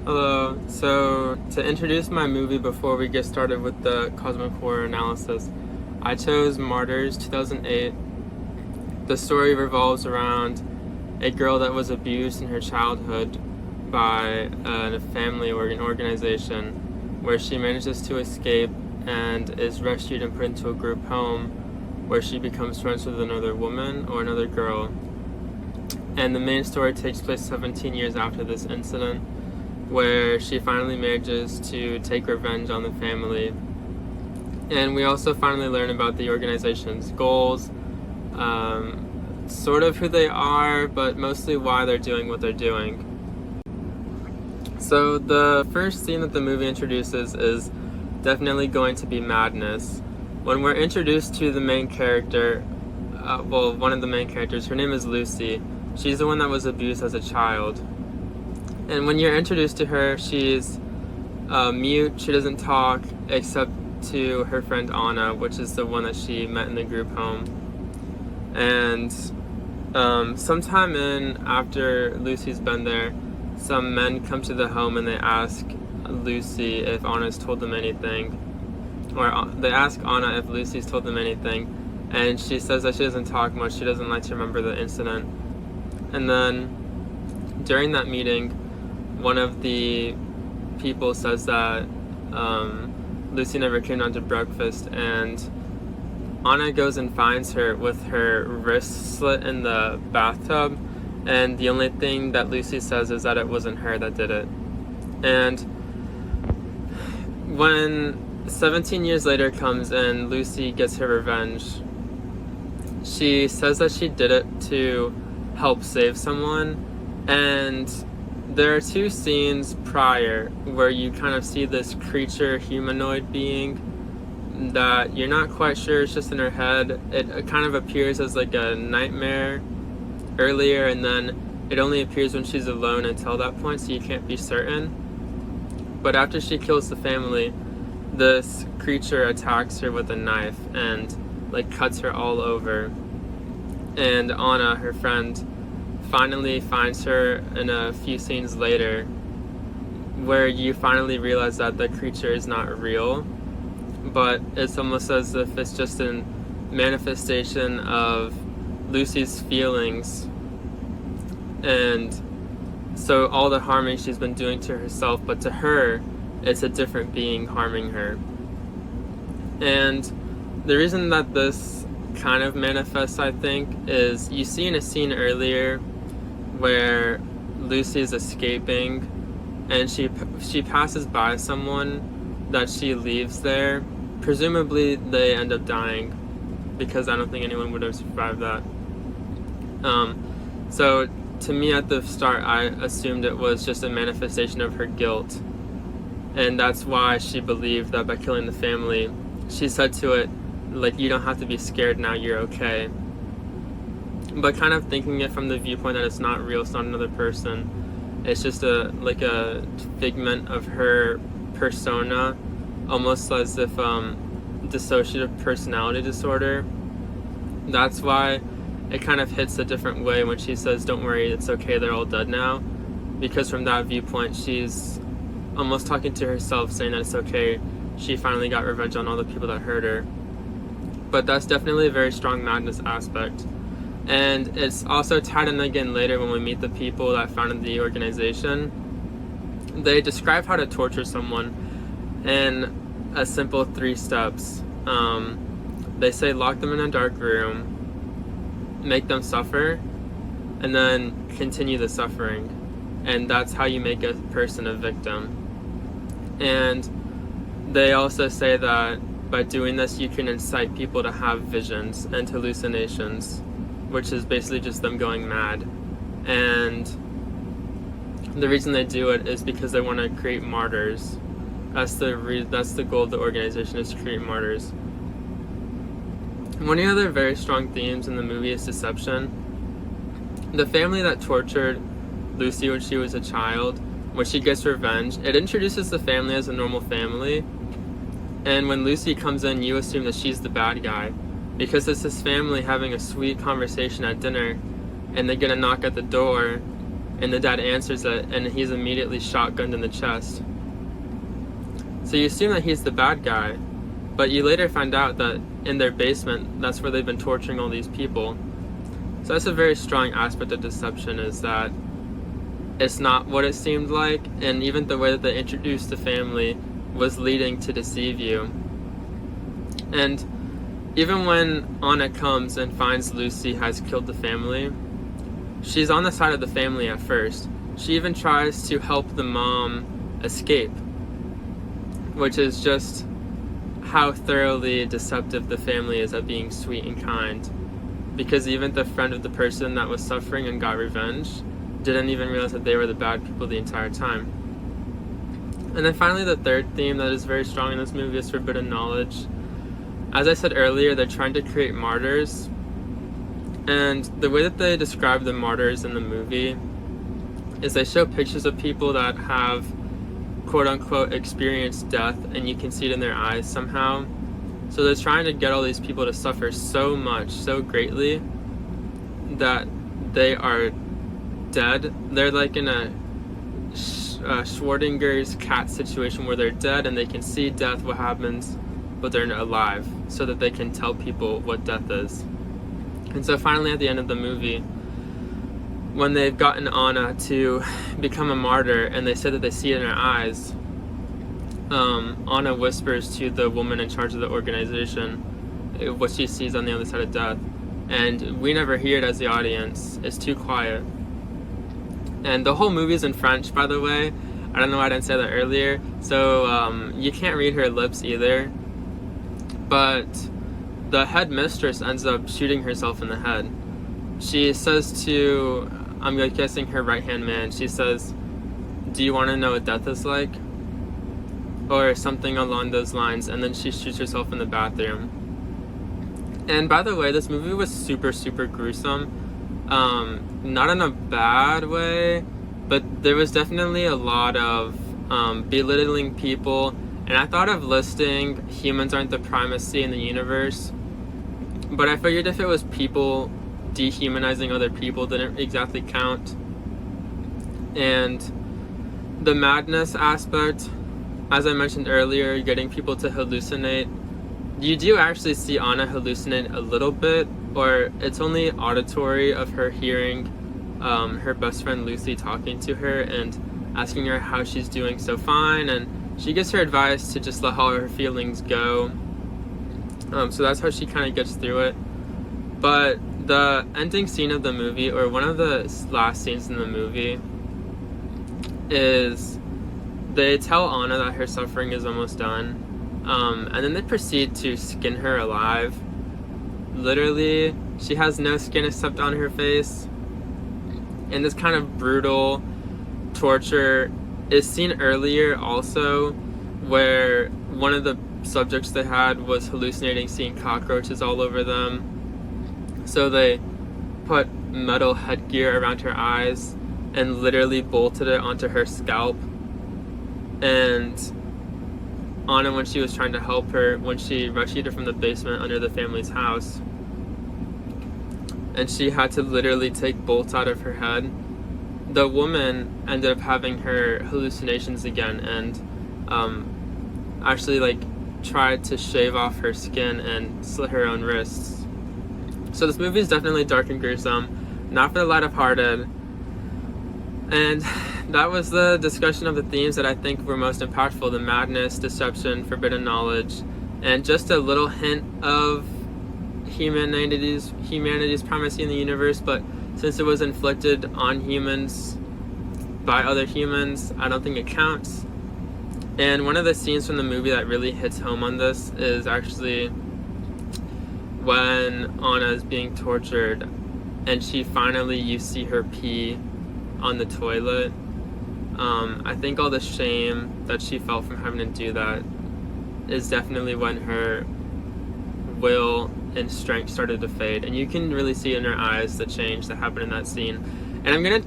Hello. So, to introduce my movie before we get started with the cosmic horror analysis, I chose Martyrs 2008. The story revolves around a girl that was abused in her childhood by a family or an organization, where she manages to escape and is rescued and put into a group home where she becomes friends with another woman or another girl. And the main story takes place 17 years after this incident, where she finally manages to take revenge on the family. And we also finally learn about the organization's goals, sort of who they are, but mostly why they're doing what they're doing. So the first scene that the movie introduces is definitely going to be madness. When we're introduced to the main character, one of the main characters, her name is Lucy. She's the one that was abused as a child. And when you're introduced to her, she's mute. She doesn't talk except to her friend Anna, which is the one that she met in the group home. And sometime after Lucy's been there, some men come to the home and they ask Lucy if Anna's told them anything. Or they ask Anna if Lucy's told them anything. And she says that she doesn't talk much. She doesn't like to remember the incident. And then during that meeting, one of the people says that Lucy never came down to breakfast, and Anna goes and finds her with her wrist slit in the bathtub, and the only thing that Lucy says is that it wasn't her that did it. And when 17 years later comes and Lucy gets her revenge, she says that she did it to help save someone. And there are two scenes prior where you kind of see this creature, humanoid being that you're not quite sure, it's just in her head. It kind of appears as like a nightmare earlier, and then it only appears when she's alone until that point, so you can't be certain. But after she kills the family, this creature attacks her with a knife and like cuts her all over. And Anna, her friend, finally finds her in a few scenes later, where you finally realize that the creature is not real, but it's almost as if it's just a manifestation of Lucy's feelings. And so all the harming she's been doing to herself, but to her, it's a different being harming her. And the reason that this kind of manifests, I think, is you see in a scene earlier where Lucy is escaping and she passes by someone that she leaves there. Presumably they end up dying, because I don't think anyone would have survived that. So to me at the start, I assumed it was just a manifestation of her guilt, and that's why she believed that by killing the family, she said to it, like, you don't have to be scared now, you're okay. But kind of thinking it from the viewpoint that it's not real, it's not another person, it's just a figment of her persona, almost as if dissociative personality disorder. That's why it kind of hits a different way when she says, don't worry, it's okay, they're all dead now. Because from that viewpoint, she's almost talking to herself, saying that it's okay, she finally got revenge on all the people that hurt her. But that's definitely a very strong madness aspect. And it's also tied in again later when we meet the people that founded the organization. They describe how to torture someone in a simple 3 steps. They say lock them in a dark room, make them suffer, and then continue the suffering. And that's how you make a person a victim. And they also say that by doing this, you can incite people to have visions and hallucinations, which is basically just them going mad. And the reason they do it is because they want to create martyrs. That's the goal of the organization, is to create martyrs. One of the other very strong themes in the movie is deception. The family that tortured Lucy when she was a child, when she gets revenge, it introduces the family as a normal family. And when Lucy comes in, you assume that she's the bad guy, because it's this family having a sweet conversation at dinner, and they get a knock at the door, And the dad answers it, and he's immediately shotgunned in the chest. So you assume that he's the bad guy, but you later find out that in their basement, that's where they've been torturing all these people. So that's a very strong aspect of deception, is that it's not what it seemed like, and even the way that they introduced the family was leading to deceive you. And even when Anna comes and finds Lucy has killed the family, she's on the side of the family at first. She even tries to help the mom escape, which is just how thoroughly deceptive the family is at being sweet and kind. Because even the friend of the person that was suffering and got revenge didn't even realize that they were the bad people the entire time. And then finally, the third theme that is very strong in this movie is forbidden knowledge. As I said earlier, they're trying to create martyrs. And the way that they describe the martyrs in the movie is they show pictures of people that have quote-unquote experienced death, and you can see it in their eyes somehow. So they're trying to get all these people to suffer so much, so greatly, that they are dead. They're like in a Schrodinger's cat situation where they're dead and they can see death, what happens, but they're alive, so that they can tell people what death is. And so finally at the end of the movie, when they've gotten Anna to become a martyr and they say that they see it in her eyes, Anna whispers to the woman in charge of the organization what she sees on the other side of death. And we never hear it as the audience. It's too quiet. And the whole movie's in French, by the way. I don't know why I didn't say that earlier. So you can't read her lips either. But the headmistress ends up shooting herself in the head. She says to, I'm guessing her right-hand man, she says, "Do you want to know what death is like?" Or something along those lines, and then she shoots herself in the bathroom. And by the way, this movie was super, super gruesome. Not in a bad way, but there was definitely a lot of belittling people. And I thought of listing humans aren't the primacy in the universe, but I figured if it was people dehumanizing other people didn't exactly count. And the madness aspect, as I mentioned earlier, getting people to hallucinate, you do actually see Anna hallucinate a little bit, or it's only auditory of her hearing her best friend Lucy talking to her and asking her how she's doing so fine, and she gives her advice to just let all her feelings go. So that's how she kind of gets through it. But the ending scene of the movie, or one of the last scenes in the movie, is they tell Anna that her suffering is almost done, and then they proceed to skin her alive. Literally, she has no skin except on her face. And this kind of brutal torture is seen earlier also, where one of the subjects they had was hallucinating seeing cockroaches all over them. So they put metal headgear around her eyes and literally bolted it onto her scalp. And Anna, when she was trying to help her, when she rescued her from the basement under the family's house, and she had to literally take bolts out of her head, the woman ended up having her hallucinations again and actually tried to shave off her skin and slit her own wrists. So this movie is definitely dark and gruesome, not for the light-hearted. And that was the discussion of the themes that I think were most impactful: the madness, deception, forbidden knowledge, and just a little hint of humanity's primacy in the universe. But since it was inflicted on humans by other humans, I don't think it counts. And one of the scenes from the movie that really hits home on this is actually when Anna is being tortured and you see her pee on the toilet. I think all the shame that she felt from having to do that is definitely when her will and strength started to fade, and you can really see in her eyes the change that happened in that scene. And I'm gonna